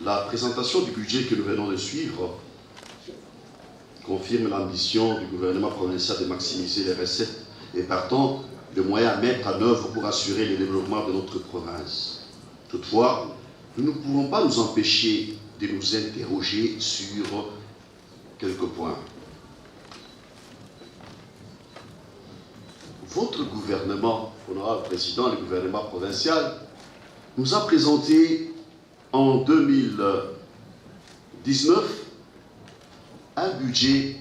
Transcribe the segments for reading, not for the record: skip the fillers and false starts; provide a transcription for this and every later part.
La présentation du budget que nous venons de suivre confirme l'ambition du gouvernement provincial de maximiser les recettes et partant les moyens à mettre en œuvre pour assurer le développement de notre province. Toutefois, nous ne pouvons pas nous empêcher de nous interroger sur quelques points. Votre gouvernement, honorable président, le gouvernement provincial, nous a présenté en 2019 un budget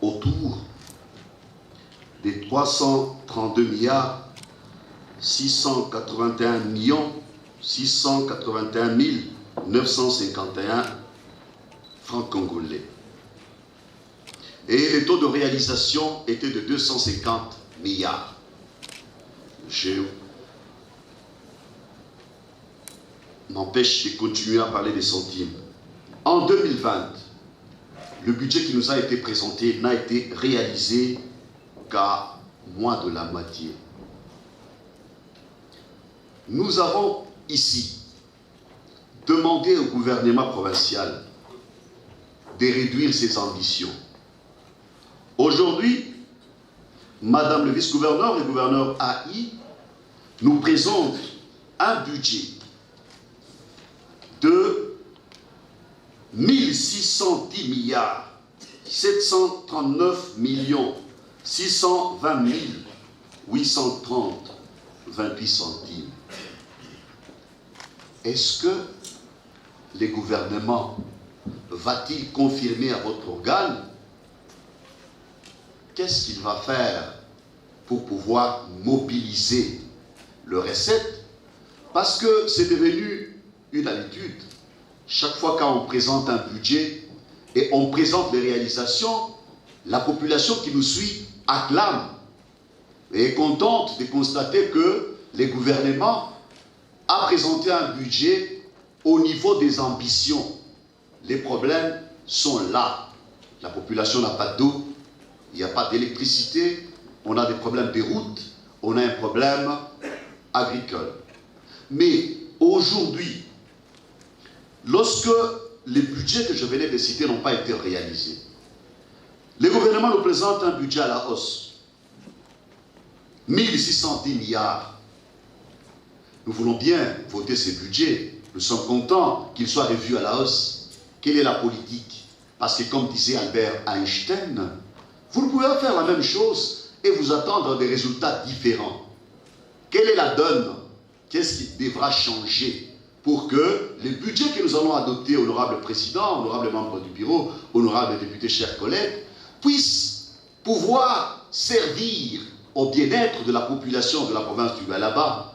autour des 332 milliards 681 millions 681 951 francs congolais. Et le taux de réalisation était de 250 milliards. Je m'empêche de continuer à parler des centimes. En 2020, le budget qui nous a été présenté n'a été réalisé qu'à moins de la moitié. Nous avons ici demandé au gouvernement provincial de réduire ses ambitions. Aujourd'hui, Madame le vice-gouverneur, le gouverneur AI, nous présente un budget de 1610 milliards 739 millions 620 830 28 centimes. Est-ce que le gouvernement va-t-il confirmer à votre organe qu'est-ce qu'il va faire pour pouvoir mobiliser le recette? Parce que c'est devenu une habitude. Chaque fois qu'on présente un budget et on présente les réalisations, la population qui nous suit acclame et est contente de constater que le gouvernement a présenté un budget au niveau des ambitions. Les problèmes sont là. La population n'a pas d'eau, il n'y a pas d'électricité, on a des problèmes de routes, on a un problème agricole. Mais aujourd'hui, lorsque les budgets que je venais de citer n'ont pas été réalisés, le gouvernement nous présente un budget à la hausse. 1610 milliards. Nous voulons bien voter ces budgets. Nous sommes contents qu'ils soient revus à la hausse. Quelle est la politique? Parce que comme disait Albert Einstein, vous ne pouvez pas faire la même chose et vous attendre des résultats différents. Quelle est la donne? Qu'est-ce qui devra changer pour que les budgets que nous allons adopter, honorable président, honorable membre du bureau, honorable député, chers collègues, puissent pouvoir servir au bien-être de la population de la province du Lualaba,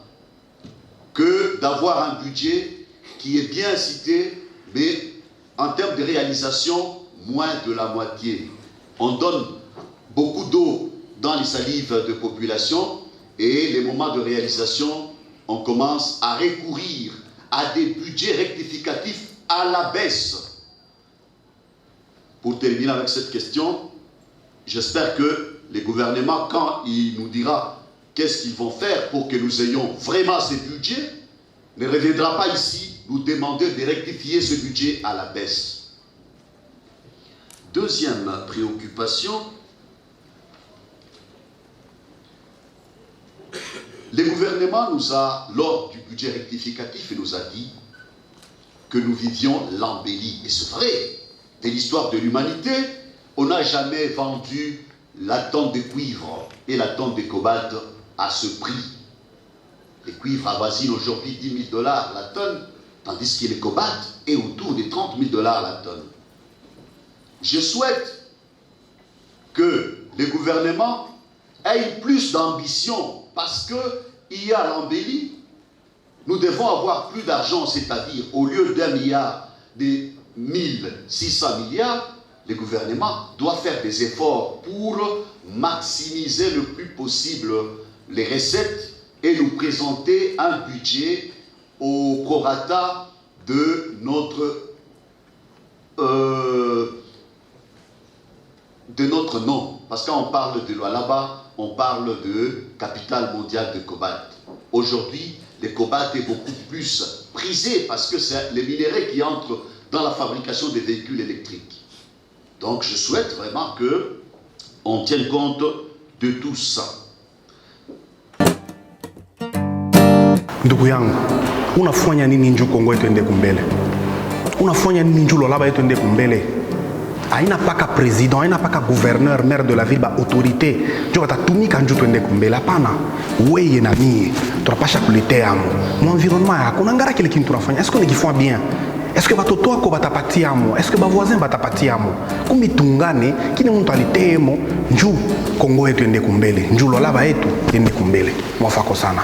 que d'avoir un budget qui est bien cité, mais en termes de réalisation, moins de la moitié. On donne beaucoup d'eau dans les salives de population et les moments de réalisation, on commence à recourir à des budgets rectificatifs à la baisse. Pour terminer avec cette question, j'espère que le gouvernement, quand il nous dira qu'est-ce qu'ils vont faire pour que nous ayons vraiment ces budgets, ne reviendra pas ici nous demander de rectifier ce budget à la baisse. Deuxième préoccupation, le gouvernement nous a, lors du budget rectificatif, il nous a dit que nous vivions l'embellie. Et c'est vrai, de l'histoire de l'humanité, on n'a jamais vendu la tonne de cuivre et la tonne de cobalt à ce prix. Le cuivre avoisine aujourd'hui 10 000 $ la tonne, tandis que le cobalt est autour de 30 000 $ la tonne. Je souhaite que le gouvernement ait plus d'ambition parce qu'il y a l'embellie. Nous devons avoir plus d'argent, c'est-à-dire au lieu d'1 milliard, de 1600 milliards, le gouvernement doit faire des efforts pour maximiser le plus possible les recettes et nous présenter un budget au prorata de notre nom. Parce que quand on parle de Lualaba, on parle de capitale mondiale de cobalt. Aujourd'hui, le cobalt est beaucoup plus prisé parce que c'est les minéraux qui entrent dans la fabrication des véhicules électriques. Donc je souhaite vraiment qu'on tienne compte de tout ça. Ndugu yangu, unafanya nini njoo Kongo yetu ende kumbele? Unafanya nini njoo Lualaba yetu ende kumbele? Haina paka président, haina paka gouverneur, maire de la ville, ba autorité. Njoo batatumika njoo tuende kumbele. Hapana, wewe na mie tunapasha kuletea amo. Mu environnement yako unaangalia kile kitu tunafanya. Est-ce qu'on est bien? Est-ce que batoto wako batapatia amo? Est-ce que ba voisin batapatia amo? Kumbi tungane kile mtu alitemo njoo Kongo yetu ende kumbele. Njoo Lualaba yetu ende kumbele. Mwafako sana.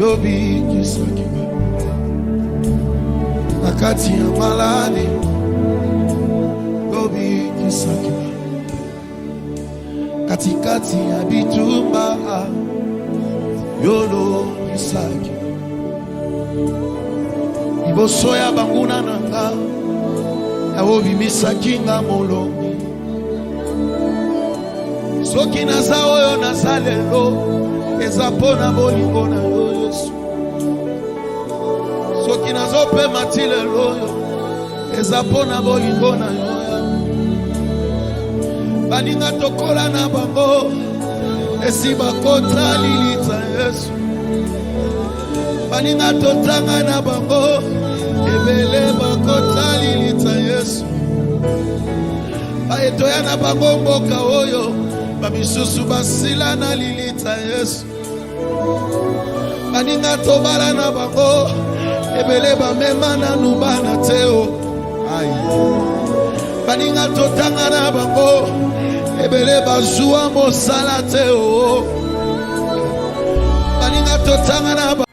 Yobi kisakiba nakati ya maladi Yobi kisakiba katikati ya bitumba Yolo kisakiba iboso ya banguna nanga ya wobi misakinga molongi soki naza oyo nazalelo eza pona bolingo na yo Yesu soki nazope matile loyo eza pona bolingo na yo baninga tokola na bango esi bakota lilita Yesu baninga totanga na bango ebele bakota lilita Yesu baetoya na bango mboka oyo bamisusu basila na lilita Yesu baninga tobala na bango ebele bamema na nubana teo baninga totanga na bango ebele bazua mosala teo baninga totanga na